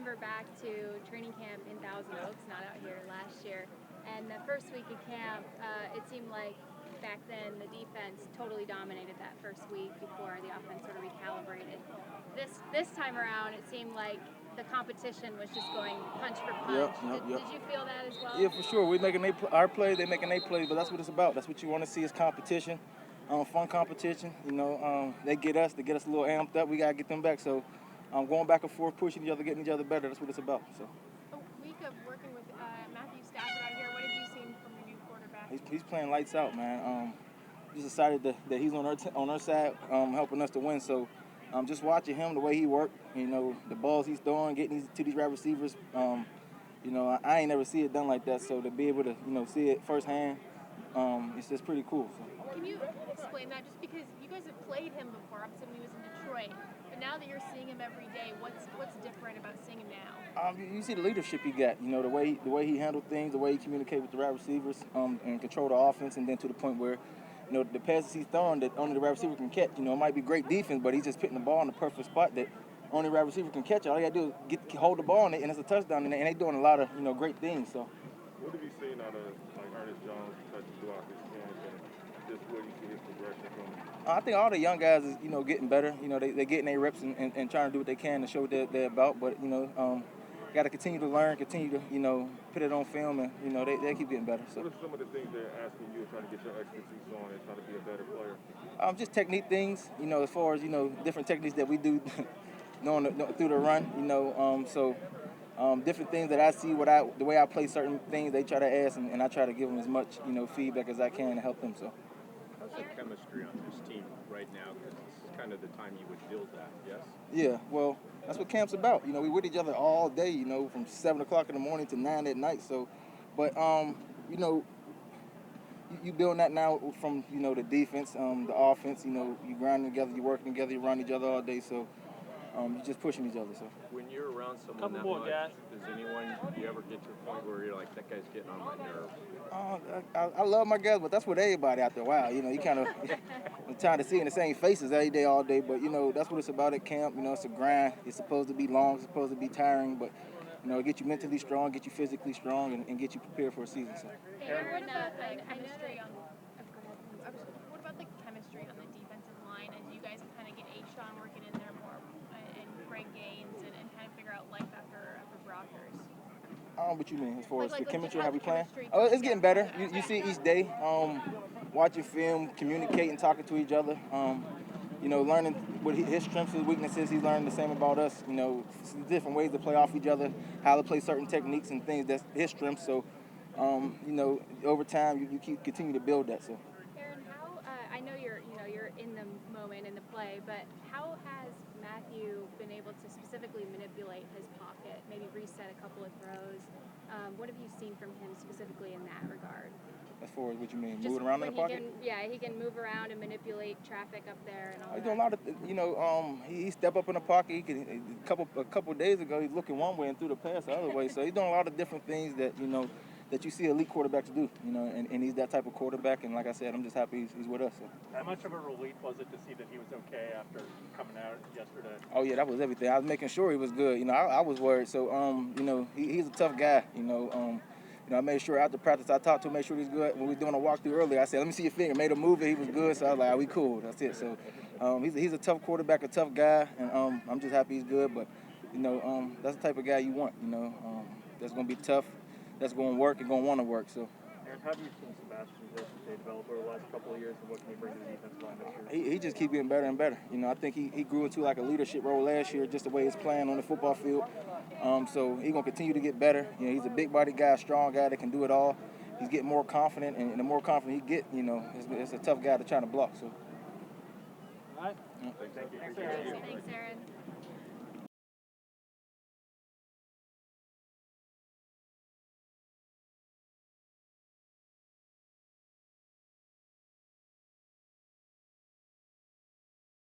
remember back to training camp in Thousand Oaks, not out here last year, and the first week of camp, it seemed like back then the defense totally dominated that first week before the offense sort of recalibrated. This time around, it seemed like the competition was just going punch for punch. Yep. Did you feel that as well? Yeah, for sure. We're making our plays, they're making their plays, but that's what it's about. That's what you want to see is competition, fun competition. They get us a little amped up. We got to get them back. So going back and forth, pushing each other, getting each other better, that's what it's about. So. A week of working with Matthew Stafford out here, what have you seen from your new quarterback? He's playing lights out, man. Just excited that he's on our side, helping us to win. So just watching him, the way he worked, the balls he's throwing, getting to these wide receivers, I ain't never see it done like that. So to be able to, see it firsthand, it's just pretty cool. So. Can you explain that? Just because you guys have played him before, obviously when he was in Detroit, but now that you're seeing him every day, what's different about seeing him now? You see the leadership he got. The way he handled things, the way he communicated with the wide receivers, and control the offense, and then to the point where, the passes he's throwing that only the wide receiver can catch. It might be great defense, but he's just putting the ball in the perfect spot that only the wide receiver can catch it. All you gotta do is hold the ball in it, and it's a touchdown. And they're doing a lot of great things. So. What have you seen out of Ernest Jones touch throughout this camp, and just where you see his progression from him? I think all the young guys is getting better. They're getting their reps and trying to do what they can to show what they're about. But got to continue to learn, continue to put it on film, and they keep getting better. So. What are some of the things they're asking you, trying to get your expertise on, and trying to be a better player? Just technique things. As far as different techniques that we do through the run. Different things that I see, the way I play certain things, they try to ask, and I try to give them as much feedback as I can to help them. So. How's the chemistry on this team right now? Because this is kind of the time you would build that, yes? Yeah, well, that's what camp's about. We're with each other all day, from 7 o'clock in the morning to 9 at night. So, but, you building that now from, the defense, the offense, you grinding together, you working together, you run each other all day. So, you're just pushing each other. So. When you're around someone that much, does you ever get to a point where you're like, that guy's getting on my nerves? I love my guys, but that's with everybody after a while. You kind of I'm tired of seeing the same faces every day, all day. But that's what it's about at camp. It's a grind. It's supposed to be long. It's supposed to be tiring, but get you mentally strong, get you physically strong, and get you prepared for a season. So. What about the chemistry on the defensive line as you guys kind of get H-Shawn working in there more and Greg Gaines and kind of figure out life after Brockers? What you mean as far as the chemistry, how we playing? chemistry Oh, it's getting better. You see each day, watching film, communicating, talking to each other. Learning what his strengths and weaknesses. He's learning the same about us. Different ways to play off each other, how to play certain techniques and things. That's his strengths. So, over time, you continue to build that. So. Aaron, how I know you're in the moment in the play, but how has Matthew been able to specifically manipulate his pocket, maybe reset a couple of throws? What have you seen from him specifically in that regard? As far as what you mean, Just moving around in the pocket? He can move around and manipulate traffic up there and all that. He's doing a lot of, he step up in the pocket. He can, a couple of days ago, he's looking one way and threw the pass the other way. So he's doing a lot of different things that, that you see elite quarterbacks do, and he's that type of quarterback. And like I said, I'm just happy he's with us. So. How much of a relief was it to see that he was okay after coming out yesterday? Oh yeah, that was everything. I was making sure he was good. I was worried. So, he's a tough guy. I made sure after practice I talked to him, made sure he's good. When we were doing a walkthrough earlier, I said, "Let me see your finger." Made him move it. He was good. So I was like, "We cool." That's it. So, he's a tough quarterback, a tough guy, and I'm just happy he's good. But that's the type of guy you want. That's gonna be tough. That's going to work and going to want to work. So. And how have you seen Sebastian's SJ develop over the last couple of years, and what can he bring to the defensive line this year? He just keep getting better and better. I think he grew into like a leadership role last year, just the way he's playing on the football field. So he's going to continue to get better. He's a big body guy, strong guy that can do it all. He's getting more confident, and the more confident he get, it's a tough guy to try to block. So. All right. Yeah. Thank you. Thanks, Aaron.